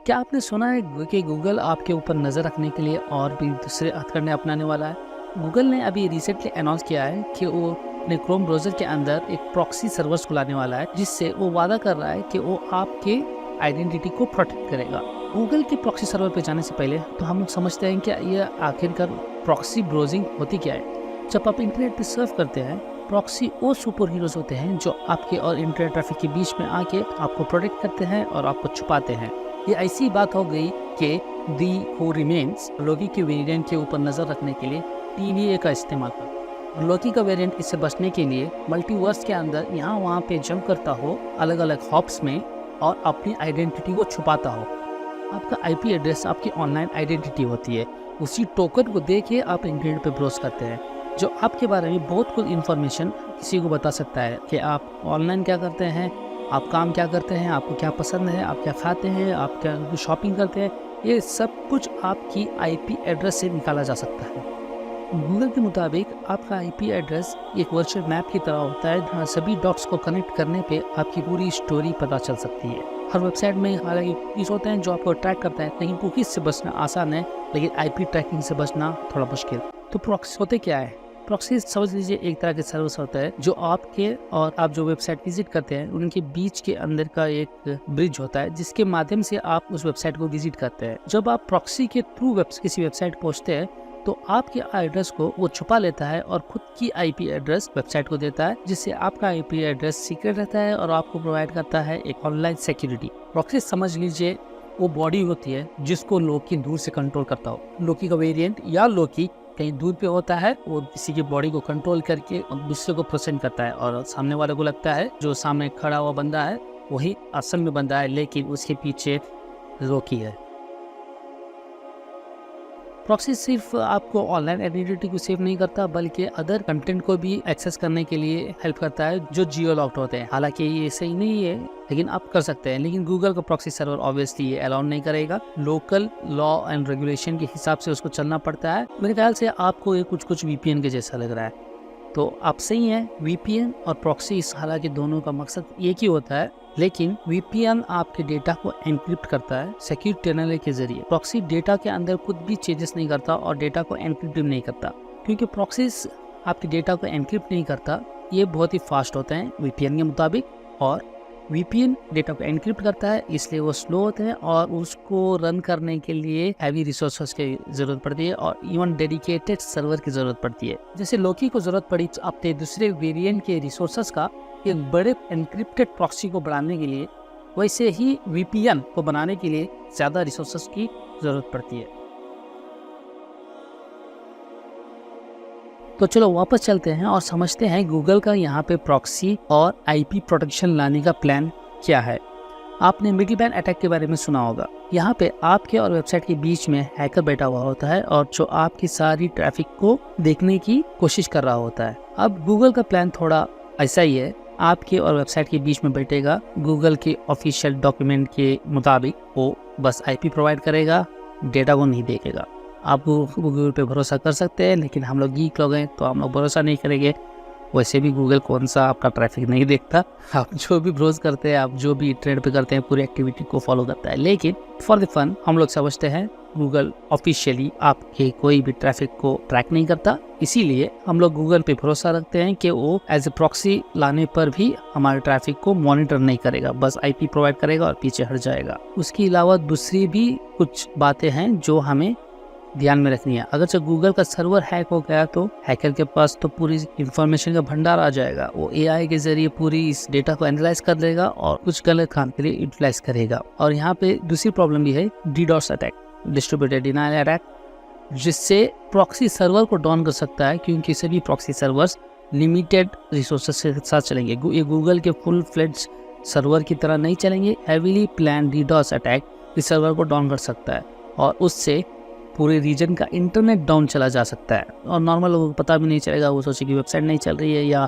क्या आपने सुना है कि गूगल आपके ऊपर नज़र रखने के लिए और भी दूसरे हथकंडे अपनाने वाला है? गूगल ने अभी रिसेंटली अनाउंस किया है कि वो अपने क्रोम ब्राउज़र के अंदर एक प्रॉक्सी सर्वर्स को लाने वाला है, जिससे वो वादा कर रहा है कि वो आपके आइडेंटिटी को प्रोटेक्ट करेगा। गूगल के प्रॉक्सी सर्वर पे जाने से पहले तो हम लोग समझते हैं कि ये आखिरकार प्रॉक्सी ब्राउजिंग होती क्या है। जब आप इंटरनेट पे सर्फ करते हैं, प्रॉक्सी वो सुपर हीरोज होते हैं जो आपके और इंटरनेट ट्रैफिक के बीच में आके आपको प्रोटेक्ट करते हैं और आपको छुपाते हैं। ये ऐसी बात हो गई कि दी हू रिमेन्स लोकी के वेरिएंट के ऊपर नज़र रखने के लिए TVA का इस्तेमाल करता। लोकी का वेरिएंट इससे बचने के लिए मल्टीवर्स के अंदर यहाँ वहाँ पे जंप करता हो अलग अलग हॉप्स में और अपनी आइडेंटिटी को छुपाता हो। आपका IP एड्रेस आपकी ऑनलाइन आइडेंटिटी होती है। उसी टोकन को दे के आप इंटरनेट पे ब्राउज करते हैं, जो आपके बारे में बहुत कुछ इन्फॉर्मेशन किसी को बता सकता है कि आप ऑनलाइन क्या करते हैं, आप काम क्या करते हैं, आपको क्या पसंद है, आप क्या खाते हैं, आप क्या शॉपिंग करते हैं। ये सब कुछ आपकी IP एड्रेस से निकाला जा सकता है। गूगल के मुताबिक आपका IP एड्रेस एक वर्चुअल मैप की तरह होता है, जहाँ सभी डॉट्स को कनेक्ट करने पे आपकी पूरी स्टोरी पता चल सकती है। हर वेबसाइट में हालांकि कुकीज़ होते हैं जो आपको ट्रैक करता है, लेकिन कुकीज़ से बचना आसान है, लेकिन IP ट्रैकिंग से बचना थोड़ा मुश्किल। तो प्रॉक्सी होते क्या है? प्रॉक्सी समझ लीजिए एक तरह के सर्विस होता है जो आपके और आप जो वेबसाइट विजिट करते हैं उनके बीच के अंदर का एक ब्रिज होता है, जिसके माध्यम से आप उस वेबसाइट को विजिट करते हैं। जब आप प्रॉक्सी के थ्रू किसी वेबसाइट पहुंचते हैं तो आपके एड्रेस को वो छुपा लेता है और खुद की IP एड्रेस वेबसाइट को देता है, जिससे आपका IP एड्रेस सीक्रेट रहता है और आपको प्रोवाइड करता है एक ऑनलाइन सिक्योरिटी। प्रॉक्सी समझ लीजिए वो बॉडी होती है जिसको लोकी दूर से कंट्रोल करता हो। लोकी का वेरिएंट या लोकी कहीं दूर पे होता है, वो किसी की बॉडी को कंट्रोल करके दूसरे को प्रेजेंट करता है और सामने वाले को लगता है जो सामने खड़ा हुआ बंदा है वही असल में बंदा है, लेकिन उसके पीछे लोकी है। प्रॉक्सी सिर्फ आपको ऑनलाइन आइडेंटिटी को सेव नहीं करता, बल्कि अदर कंटेंट को भी एक्सेस करने के लिए हेल्प करता है जो जियो लॉक्ड होते हैं। हालांकि ये सही नहीं है, लेकिन आप कर सकते हैं। लेकिन गूगल का प्रॉक्सी सर्वर ऑब्वियसली ये अलाउ नहीं करेगा। लोकल लॉ एंड रेगुलेशन के हिसाब से उसको चलना पड़ता है। मेरे ख्याल से आपको ये कुछ VPN के जैसा लग रहा है, तो आप सही हैं। VPN और प्रॉक्सी हालांकि दोनों का मकसद एक ही होता है, लेकिन VPN आपके डेटा को एनक्रिप्ट करता है सिक्योर टनल के जरिए। प्रॉक्सी डेटा के अंदर कुछ भी चेंजेस नहीं करता और डेटा को एनक्रिप्ट नहीं करता, क्योंकि प्रॉक्सी आपके डेटा को एनक्रिप्ट नहीं करता। ये बहुत ही फास्ट होते हैं VPN के मुताबिक, और VPN डेटा को एनक्रिप्ट करता है, इसलिए वो स्लो होते हैं और उसको रन करने के लिए हैवी रिसोर्सेज की जरूरत पड़ती है और इवन डेडिकेटेड सर्वर की जरूरत पड़ती है। जैसे लोकी को जरूरत पड़ी अपने दूसरे वेरिएंट के रिसोर्सेज का एक बड़े एनक्रिप्टेड प्रॉक्सी को बनाने के लिए, वैसे ही VPN को बनाने के लिए ज़्यादा रिसोर्सेज की ज़रूरत पड़ती है। तो चलो वापस चलते हैं और समझते हैं गूगल का यहाँ पे प्रॉक्सी और IP प्रोटेक्शन लाने का प्लान क्या है। आपने मिडलमैन अटैक के बारे में सुना होगा। यहाँ पे आपके और वेबसाइट के बीच में हैकर बैठा हुआ होता है और जो आपकी सारी ट्रैफिक को देखने की कोशिश कर रहा होता है। अब गूगल का प्लान थोड़ा ऐसा ही है। आपके और वेबसाइट के बीच में बैठेगा, गूगल के ऑफिशियल डॉक्यूमेंट के मुताबिक वो बस IP प्रोवाइड करेगा, डेटा को नहीं देखेगा। आप गूगल पे भरोसा कर सकते हैं, लेकिन हम लोग गीक लोग हैं तो हम लोग भरोसा नहीं करेंगे। वैसे भी गूगल कौन सा आपका ट्रैफिक नहीं देखता। आप जो भी ब्राउज करते हैं, आप जो भी इंटरनेट पे करते हैं, पूरी एक्टिविटी को फॉलो करता है। लेकिन फॉर द फन हम लोग समझते हैं गूगल ऑफिशियली आपके कोई भी ट्रैफिक को ट्रैक नहीं करता, इसीलिए हम लोग गूगल पे भरोसा रखते हैं कि वो एज ए प्रॉक्सी लाने पर भी हमारे ट्रैफिक को मॉनिटर नहीं करेगा, बस IP प्रोवाइड करेगा और पीछे हट जाएगा। उसके अलावा दूसरी भी कुछ बातें हैं जो हमें ध्यान में रखनी है। अगर जब गूगल का सर्वर हैक हो गया तो हैकर के पास तो पूरी इंफॉर्मेशन का भंडार आ जाएगा। वो AI के जरिए पूरी इस डेटा को एनालाइज कर लेगा और कुछ गलत काम के लिए यूटिलाइज करेगा। और यहाँ पे दूसरी प्रॉब्लम भी है, DDoS attack, distributed denial attack, जिससे प्रॉक्सी सर्वर को डाउन कर सकता है, क्योंकि सभी प्रॉक्सी सर्वर्स लिमिटेड रिसोर्सेज के साथ चलेंगे। ये गूगल के फुल फ्लेड्ज सर्वर की तरह नहीं चलेंगे। हैवीली प्लान DDoS अटैक इस सर्वर को डाउन कर सकता है और उससे पूरे रीजन का इंटरनेट डाउन चला जा सकता है और नॉर्मल लोगों को पता भी नहीं चलेगा। वो सोचे कि वेबसाइट नहीं चल रही है या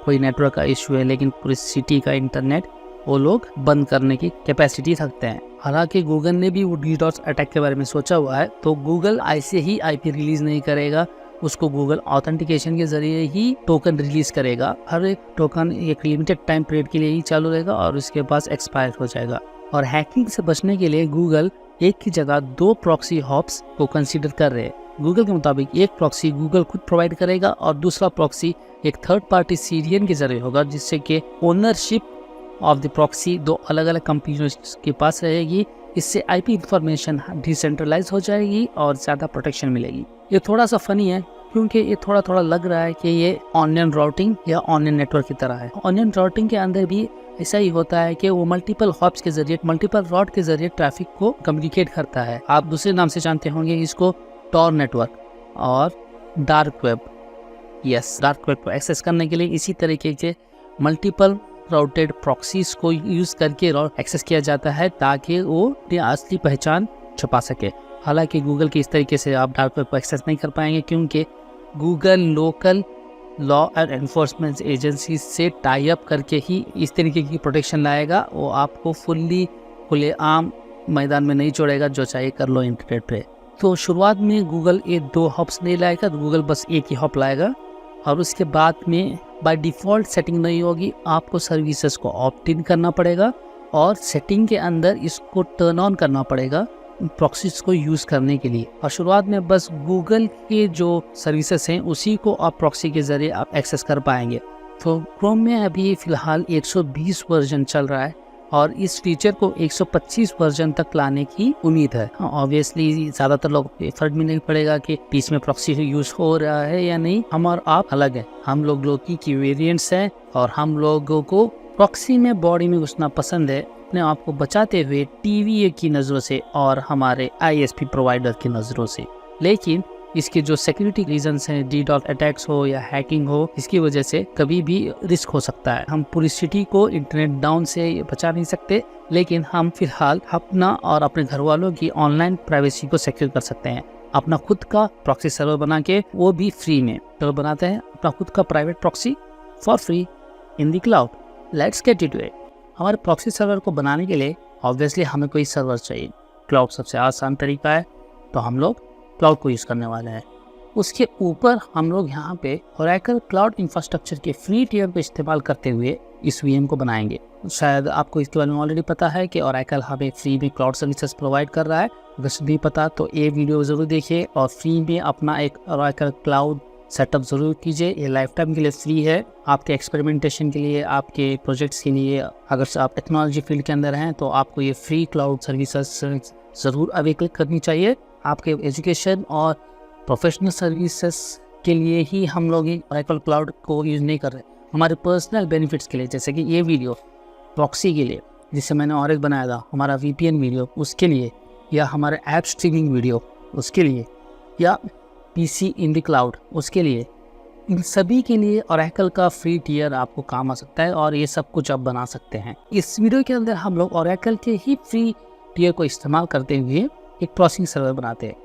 कोई नेटवर्क का इशू है, लेकिन पूरी सिटी का इंटरनेट वो लोग बंद करने की कैपेसिटी रखते हैं। हालांकि गूगल ने भी वो DDoS अटैक के बारे में सोचा हुआ है, तो गूगल ऐसे ही IP रिलीज नहीं करेगा। उसको गूगल ऑथेंटिकेशन के जरिए ही टोकन रिलीज करेगा। हर एक टोकन एक लिमिटेड टाइम पीरियड के लिए ही चालू रहेगा और उसके बाद एक्सपायर हो जाएगा। और हैकिंग से बचने के लिए गूगल एक की जगह 2 प्रॉक्सी हॉप्स को कंसीडर कर रहे हैं। गूगल के मुताबिक एक प्रॉक्सी गूगल खुद प्रोवाइड करेगा और दूसरा प्रॉक्सी एक थर्ड पार्टी सीरियन के जरिए होगा, जिससे कि ओनरशिप ऑफ द प्रॉक्सी 2 अलग अलग कंपनीज के पास रहेगी। इससे आईपी इंफॉर्मेशन डिसेंट्रलाइज हो जाएगी और ज़्यादा प्रोटेक्शन मिलेगी। ये थोड़ा सा फनी है क्योंकि ये थोड़ा लग रहा है कि ये ऑनियन राउटिंग या ऑनियन नेटवर्क की तरह है। ऑनियन राउटिंग के अंदर भी ऐसा ही होता है कि वो मल्टीपल हॉप्स के जरिए, मल्टीपल रॉड के जरिए ट्रैफिक को कम्युनिकेट करता है। आप दूसरे नाम से जानते होंगे इसको टॉर नेटवर्क और dark web. Yes, dark web को एक्सेस करने के लिए इसी तरीके के मल्टीपल राउटेड प्रॉक्सीज को यूज करके एक्सेस किया जाता है ताकि वो अपनी असली पहचान छुपा सके। हालांकि गूगल के इस तरीके से आप डार्क वेब को एक्सेस नहीं कर पाएंगे क्योंकि Google local law and enforcement agency से टाई अप करके ही इस तरीके की प्रोटेक्शन लाएगा। वो आपको फुल्ली खुलेआम मैदान में नहीं छोड़ेगा, जो चाहिए कर लो इंटरनेट पे। तो शुरुआत में गूगल ये 2 हॉप्स नहीं लाएगा, गूगल बस एक ही हॉप लाएगा और उसके बाद में बाय डिफ़ॉल्ट सेटिंग नहीं होगी, आपको सर्विसेज को ऑप्ट इन करना पड़ेगा और सेटिंग के अंदर इसको टर्न ऑन करना पड़ेगा प्रॉक्सीज को यूज़ करने के लिए। और शुरुआत में बस गूगल के जो सर्विसेज हैं उसी को आप प्रॉक्सी के ज़रिए आप एक्सेस कर पाएंगे। तो क्रोम में अभी फ़िलहाल 120 वर्जन चल रहा है और इस फीचर को 125 वर्जन तक लाने की उम्मीद है। ऑब्वियसली ज़्यादातर लोग फर्क भी नहीं पड़ेगा कि बीच में प्रॉक्सी यूज़ हो रहा है या नहीं, हम और आप अलग हैं। हम लोग की वेरिएंट्स हैं और हम लोगों को प्रॉक्सी में बॉडी में घुसना पसंद है, अपने आप को बचाते हुए टीवीए की नज़रों से और हमारे आईएसपी प्रोवाइडर की नज़रों से। लेकिन इसके जो सिक्योरिटी रीजंस हैं, DDoS अटैक्स हो या हैकिंग हो, इसकी वजह से कभी भी रिस्क हो सकता है। हम पूरी सिटी को इंटरनेट डाउन से बचा नहीं सकते, लेकिन हम फिलहाल अपना और अपने घर वालों की ऑनलाइन प्राइवेसी को सिक्योर कर सकते हैं। अपना खुद का प्रॉक्सी सर्वर बना के, वो भी फ्री में। तो बनाते हैं अपना खुद का private proxy for free in the cloud. Let's get it. हमारे प्रॉक्सी सर्वर को बनाने के लिए ऑब्वियसली हमें कोई सर्वर चाहिए। क्लाउड सबसे आसान तरीका है, तो हम लोग क्लाउड को यूज़ करने वाले हैं। उसके ऊपर हम लोग यहाँ पे ओरेकल क्लाउड इंफ्रास्ट्रक्चर के फ्री टियर को इस्तेमाल करते हुए इस VM को बनाएंगे। शायद आपको इसके बारे में ऑलरेडी पता है कि ओरेकल हमें फ्री में क्लाउड सर्विसेज प्रोवाइड कर रहा है। अगर नहीं पता तो ये वीडियो ज़रूर देखिए और फ्री में अपना एक ओरेकल क्लाउड सेटअप ज़रूर कीजिए। ये लाइफ टाइम के लिए फ्री है, आपके एक्सपेरिमेंटेशन के लिए, आपके प्रोजेक्ट्स के लिए। अगर आप टेक्नोलॉजी फील्ड के अंदर हैं तो आपको ये फ्री क्लाउड सर्विसेज ज़रूर अवेल करनी चाहिए। आपके एजुकेशन और प्रोफेशनल सर्विसेज के लिए ही हम लोग ओरेकल क्लाउड को यूज़ नहीं कर रहे, हमारे पर्सनल बेनिफिट्स के लिए, जैसे कि ये वीडियो प्रॉक्सी के लिए जिससे मैंने और एक बनाया था, हमारा VPN वीडियो उसके लिए, या हमारे ऐप स्ट्रीमिंग वीडियो उसके लिए, या PC इन द क्लाउड उसके लिए। इन सभी के लिए ओरेकल का फ्री टियर आपको काम आ सकता है और ये सब कुछ आप बना सकते हैं। इस वीडियो के अंदर हम लोग ओरेकल के ही फ्री टियर को इस्तेमाल करते हुए एक प्रॉक्सी सर्वर बनाते हैं।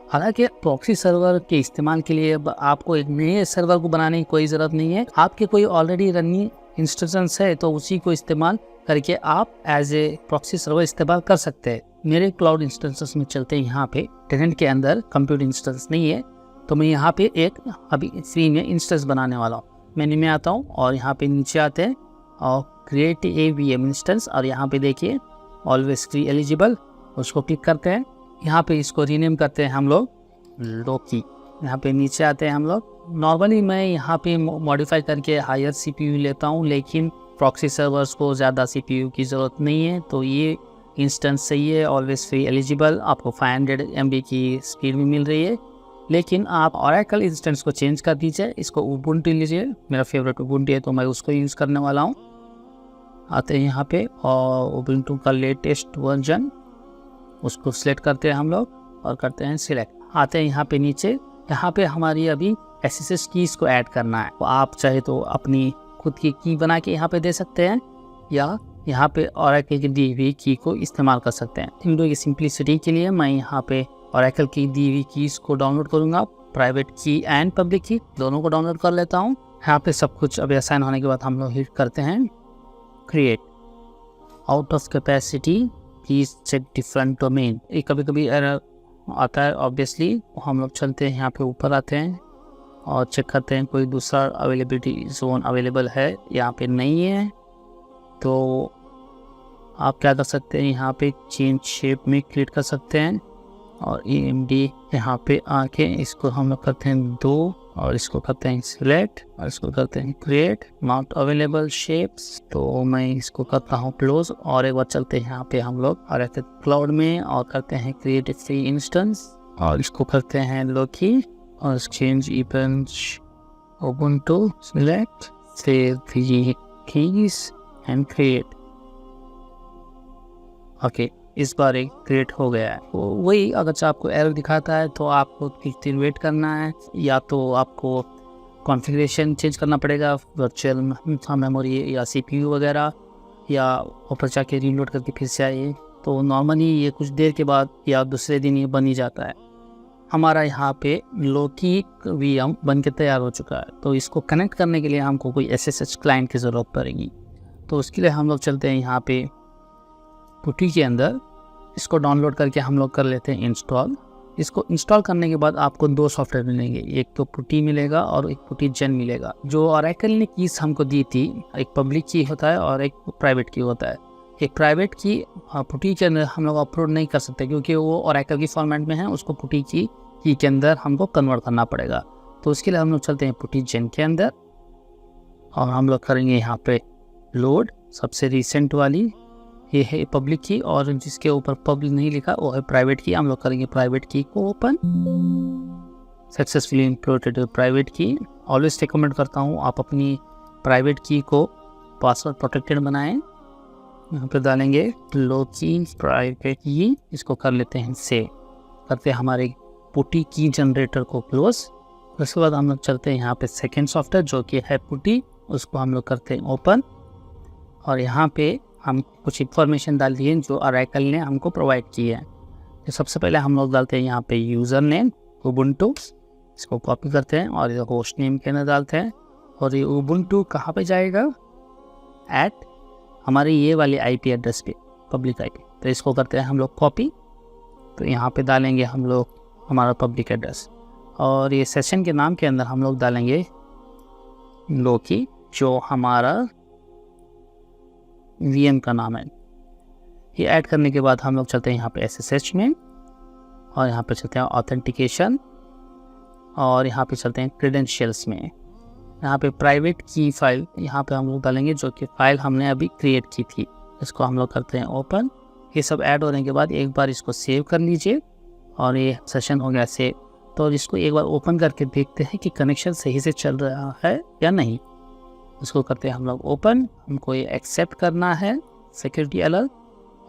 हालांकि प्रॉक्सी सर्वर के इस्तेमाल के लिए आपको एक नए सर्वर को बनाने की कोई ज़रूरत नहीं है। आपके कोई ऑलरेडी रनिंग इंस्टेंस है तो उसी को इस्तेमाल करके आप एज ए प्रॉक्सी सर्वर इस्तेमाल कर सकते हैं। मेरे क्लाउड इंस्टेंसेस में चलते हैं यहाँ पे टेनेंट के अंदर कंप्यूटर इंस्टेंस नहीं है, तो मैं यहाँ पे एक अभी फ्री में इंस्टेंस बनाने वाला हूँ। मेन्यू में आता हूँ और यहाँ पे नीचे आते हैं और क्रिएट ए VM इंस्टेंस और यहाँ पे देखिए ऑलवेज फ्री एलिजिबल, उसको क्लिक करते हैं। यहाँ पे इसको रीनेम करते हैं हम लोग लोकी। यहाँ पे नीचे आते हैं हम लोग। नॉर्मली मैं यहाँ पे मॉडिफाई करके हायर CPU लेता हूँ, लेकिन प्रॉक्सी सर्वर्स को ज़्यादा CPU की ज़रूरत नहीं है, तो ये इंस्टेंस सही है। ऑलवेज फ्री एलिजिबल, आपको 500 MB की स्पीड भी मिल रही है। लेकिन आप ओरेकल इंस्टेंस को चेंज कर दीजिए, इसको उबुंटू लीजिए। मेरा फेवरेट उबुंटू है तो मैं उसको यूज़ करने वाला हूँ। आते हैं यहाँ पे और उबुंटू का लेटेस्ट वर्जन उसको सिलेक्ट करते हैं हम लोग और करते हैं सिलेक्ट। आते हैं यहाँ पे नीचे, यहाँ पे हमारी अभी SSH कीज़ को ऐड करना है। तो आप चाहे तो अपनी खुद की की बना के यहाँ पे दे सकते हैं या यहाँ पे ओरेकल की दी हुई की को इस्तेमाल कर सकते हैं। वीडियो की सिंप्लिसिटी के लिए मैं यहाँ पे ओरेकल की दी हुई कीज़ को डाउनलोड करूँगा, प्राइवेट की एंड पब्लिक की दोनों को डाउनलोड कर लेता हूँ। यहाँ पे सब कुछ अभी असाइन होने के बाद हम लोग हिट करते हैं create. Out of capacity please check different domain. ये कभी कभी एरर आता है ऑब्वियसली। हम लोग चलते हैं यहाँ पे ऊपर आते हैं और चेक करते हैं कोई दूसरा अवेलेबिलिटी जोन अवेलेबल है। यहाँ पे नहीं है तो आप क्या कर सकते हैं, यहाँ पे चेंज शेप में क्लिक कर सकते हैं और AMD यहाँ पे आके इसको हम लोग करते हैं 2 और इसको करते हैं सिलेक्ट और इसको करते हैं क्रिएट नॉट अवेलेबल शेप्स। तो मैं इसको करता हूँ क्लोज और एक बार चलते हैं यहाँ पे हम लोग और रहते क्लाउड में और करते हैं क्रिएट फ्री इंस्टेंस और इसको करते हैं लोकी और change events Ubuntu select save the keys and create. Okay, इस बार एक क्रिएट हो गया है। तो वही अगर आपको एरर दिखाता है तो आपको कुछ दिन वेट करना है या तो आपको कॉन्फ़िगरेशन चेंज करना पड़ेगा वर्चुअल मेमोरी या CPU वगैरह, या ऊपर जाके रीलोड करके फिर से आइए। तो नॉर्मली ये कुछ देर के बाद या दूसरे दिन ये बन ही जाता है। हमारा यहाँ पे लोकी VM बन के तैयार हो चुका है। तो इसको कनेक्ट करने के लिए हमको कोई SSH क्लाइंट की ज़रूरत पड़ेगी। तो उसके लिए हम लोग चलते हैं यहाँ पे पुटी के अंदर, इसको डाउनलोड करके हम लोग कर लेते हैं इंस्टॉल। इसको इंस्टॉल करने के बाद आपको 2 सॉफ्टवेयर मिलेंगे, एक तो पुटी मिलेगा और एक पुटी जेन मिलेगा। जो ओरेकल ने कीज हमको दी थी, एक पब्लिक की होता है और एक प्राइवेट की होता है। एक प्राइवेट की पुटी के अंदर हम लोग अपलोड नहीं कर सकते क्योंकि वो ओरेकल की फॉर्मेट में है, उसको पुटी की के अंदर हमको कन्वर्ट करना पड़ेगा। तो उसके लिए हम लोग चलते हैं पुटी जेन के अंदर और हम लोग करेंगे यहाँ पे लोड सबसे रिसेंट वाली, ये है पब्लिक की, और जिसके ऊपर पब्लिक नहीं लिखा वो है प्राइवेट की। हम लोग करेंगे प्राइवेट की को ओपन, सक्सेसफुली इंपोर्टेड प्राइवेट की। ऑलवेज रिकमेंड करता हूँ आप अपनी प्राइवेट की को पासवर्ड प्रोटेक्टेड बनाएं। यहाँ पे डालेंगे लोकी प्राइवेट की, इसको कर लेते हैं सेव, करते हैं हमारे पुटी की जनरेटर को क्लोज। उसके बाद हम लोग चलते हैं यहाँ पे सेकेंड सॉफ्टवेयर जो कि है पुटी, उसको हम लोग करते हैं ओपन और यहाँ पे हम कुछ इन्फॉर्मेशन डाल दिए जो ओरेकल ने हमको प्रोवाइड की है। तो सबसे पहले हम लोग डालते हैं यहाँ पे यूज़र नेम उबुंटू, इसको कॉपी करते हैं और ये होस्ट नेम के अंदर डालते हैं। और ये उबुंटू कहाँ पे जाएगा, एट हमारे ये वाले IP एड्रेस पे, पब्लिक IP। तो इसको करते हैं हम लोग कॉपी, तो यहाँ पे डालेंगे हम लोग हमारा पब्लिक एड्रेस और ये सेशन के नाम के अंदर हम लोग डालेंगे लोकी जो हमारा VM का नाम है। ये ऐड करने के बाद हम लोग चलते हैं यहाँ पे SSH में और यहाँ पे चलते हैं ऑथेंटिकेशन और यहाँ पे चलते हैं क्रेडेंशियल्स में। यहाँ पे प्राइवेट की फाइल यहाँ पे हम लोग डालेंगे जो कि फाइल हमने अभी क्रिएट की थी, इसको हम लोग करते हैं ओपन। ये सब ऐड होने के बाद एक बार इसको सेव कर लीजिए और ये सेशन हो गया सेव। तो इसको एक बार ओपन करके देखते हैं कि कनेक्शन सही से चल रहा है या नहीं। उसको करते हैं हम लोग ओपन, हमको ये एक्सेप्ट करना है सिक्योरिटी अलर्ट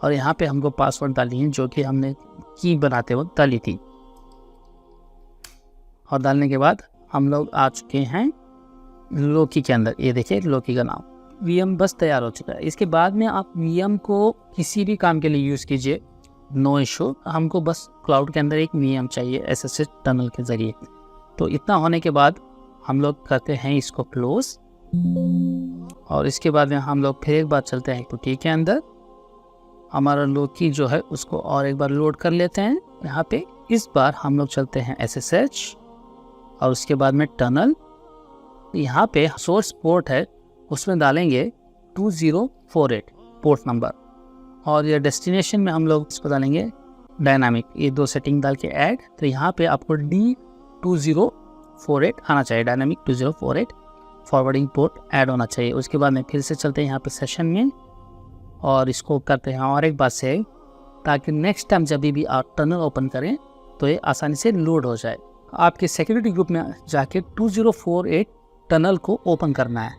और यहाँ पे हमको पासवर्ड डाली है जो कि हमने की बनाते वक्त डाली थी। और डालने के बाद हम लोग आ चुके हैं लोकी के अंदर। ये देखिए लोकी का नाम, VM बस तैयार हो चुका है। इसके बाद में आप VM को किसी भी काम के लिए यूज़ कीजिए, नो इशू। हमको बस क्लाउड के अंदर एक VM चाहिए SSH टनल के ज़रिए। तो इतना होने के बाद हम लोग करते हैं इसको क्लोज और इसके बाद में हम लोग फिर एक बार चलते हैं पुटी के अंदर, हमारा लोकी जो है उसको और एक बार लोड कर लेते हैं यहाँ पे। इस बार हम लोग चलते हैं SSH और उसके बाद में टनल। यहाँ पे सोर्स पोर्ट है उसमें डालेंगे 2048 पोर्ट नंबर और ये डेस्टिनेशन में हम लोग इसको डालेंगे डायनामिक। ये 2 सेटिंग डाल के ऐड, तो यहाँ पे आपको D2048 आना चाहिए, डायनामिक 2048 फॉरवर्डिंग पोर्ट ऐड होना चाहिए। उसके बाद में फिर से चलते हैं यहाँ पे सेशन में और इसको करते हैं और एक बार से, ताकि नेक्स्ट टाइम जब भी आप टनल ओपन करें तो ये आसानी से लोड हो जाए। आपके सिक्योरिटी ग्रुप में जाके 2048 टनल को ओपन करना है।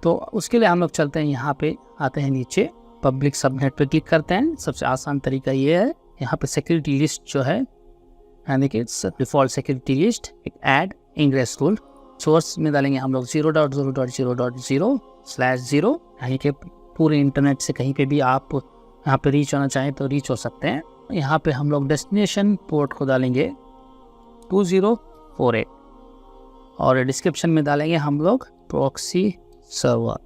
तो उसके लिए हम लोग चलते हैं यहाँ पे, आते हैं नीचे पब्लिक सबनेट पे क्लिक करते हैं। सबसे आसान तरीका ये है, यहाँ पे सिक्योरिटी लिस्ट जो है देखिए डिफॉल्ट सिक्योरिटी लिस्ट, एक ऐड इंग्रेस रूल। सोर्स में डालेंगे हम लोग 0.0.0.0/0, यानी कि पूरे इंटरनेट से कहीं पे भी आप यहाँ पे रीच होना चाहें तो रीच हो सकते हैं। यहाँ पे हम लोग डेस्टिनेशन पोर्ट को डालेंगे 2048 और डिस्क्रिप्शन में डालेंगे हम लोग प्रॉक्सी सर्वर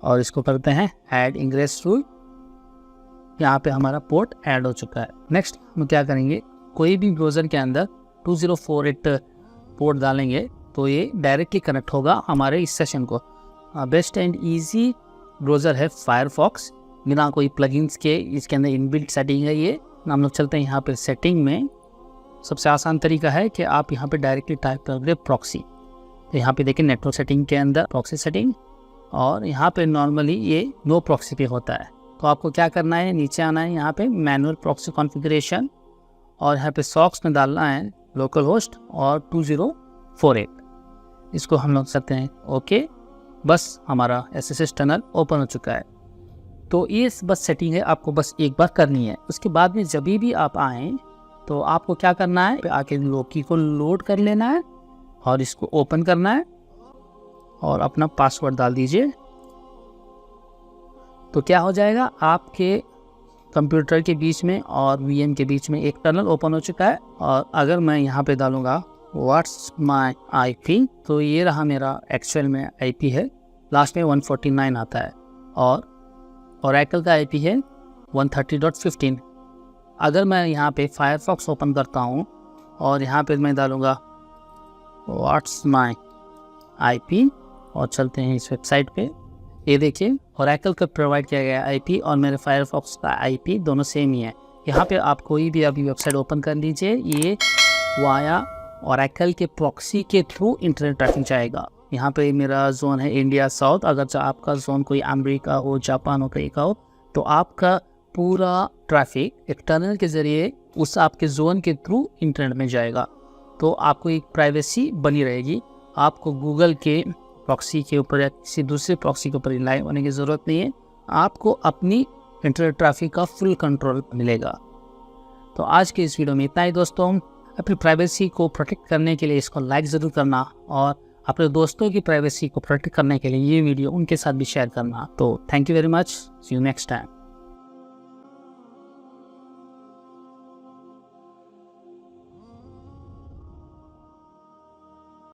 और इसको करते हैं ऐड इंग्रेस रूल। यहाँ पे हमारा पोर्ट ऐड हो चुका है। नेक्स्ट हम क्या करेंगे, कोई भी ब्राउज़र के अंदर 2048 पोर्ट डालेंगे तो ये डायरेक्टली कनेक्ट होगा हमारे इस सेशन को। बेस्ट एंड इजी ब्राउज़र है फायरफॉक्स, बिना कोई प्लगइन्स के इसके अंदर इनबिल्ट सेटिंग है ये। हम लोग चलते हैं यहाँ पे सेटिंग में। सबसे आसान तरीका है कि आप यहाँ पे डायरेक्टली टाइप करोगे प्रॉक्सी। तो यहाँ पे देखिए नेटवर्क सेटिंग के अंदर प्रॉक्सी सेटिंग, और यहाँ पे नॉर्मली ये नो प्रॉक्सी पे होता है। तो आपको क्या करना है, नीचे आना है, यहाँ पे मैनुअल प्रॉक्सी कॉन्फ़िगरेशन, और यहाँ पे सॉक्स में डालना है लोकल होस्ट और 2048। इसको हम लोग करते हैं ओके। बस हमारा SSH टनल ओपन हो चुका है। तो ये बस सेटिंग है, आपको बस एक बार करनी है। उसके बाद में जब भी आप आएँ तो आपको क्या करना है, आके लोकी को लोड कर लेना है और इसको ओपन करना है और अपना पासवर्ड डाल दीजिए। तो क्या हो जाएगा, आपके कंप्यूटर के बीच में और VM के बीच में एक टनल ओपन हो चुका है। और अगर मैं यहाँ पे डालूँगा व्हाट्स माई IP, तो ये रहा मेरा एक्चुअल में IP है, लास्ट में 149 आता है, और ओरेकल का IP है 130.15। अगर मैं यहाँ पे फायरफॉक्स ओपन करता हूँ और यहाँ पे मैं डालूँगा व्हाट्स माई IP और चलते हैं इस वेबसाइट पे, ये देखिए ओरेकल का प्रोवाइड किया गया IP और मेरे फायरफॉक्स का IP दोनों सेम ही है। यहाँ पे आप कोई भी अभी वेबसाइट ओपन कर लीजिए, ये वाया ओरेकल के प्रॉक्सी के थ्रू इंटरनेट ट्रैफिक जाएगा। यहाँ पे मेरा जोन है इंडिया साउथ। अगर आपका जोन कोई अमेरिका हो, जापान हो, कहीं का हो, तो आपका पूरा ट्रैफिक एक टनल के ज़रिए उस आपके जोन के थ्रू इंटरनेट में जाएगा। तो आपको एक प्राइवेसी बनी रहेगी। आपको गूगल के प्रॉक्सी के ऊपर या किसी दूसरे प्रॉक्सी के ऊपर रिलाई होने की ज़रूरत नहीं है। आपको अपनी इंटरनेट ट्रैफिक का फुल कंट्रोल मिलेगा। तो आज के इस वीडियो में इतना ही दोस्तों। अपनी प्राइवेसी को प्रोटेक्ट करने के लिए इसको लाइक ज़रूर करना, और अपने दोस्तों की प्राइवेसी को प्रोटेक्ट करने के लिए ये वीडियो उनके साथ भी शेयर करना। तो thank you very much, see you next time.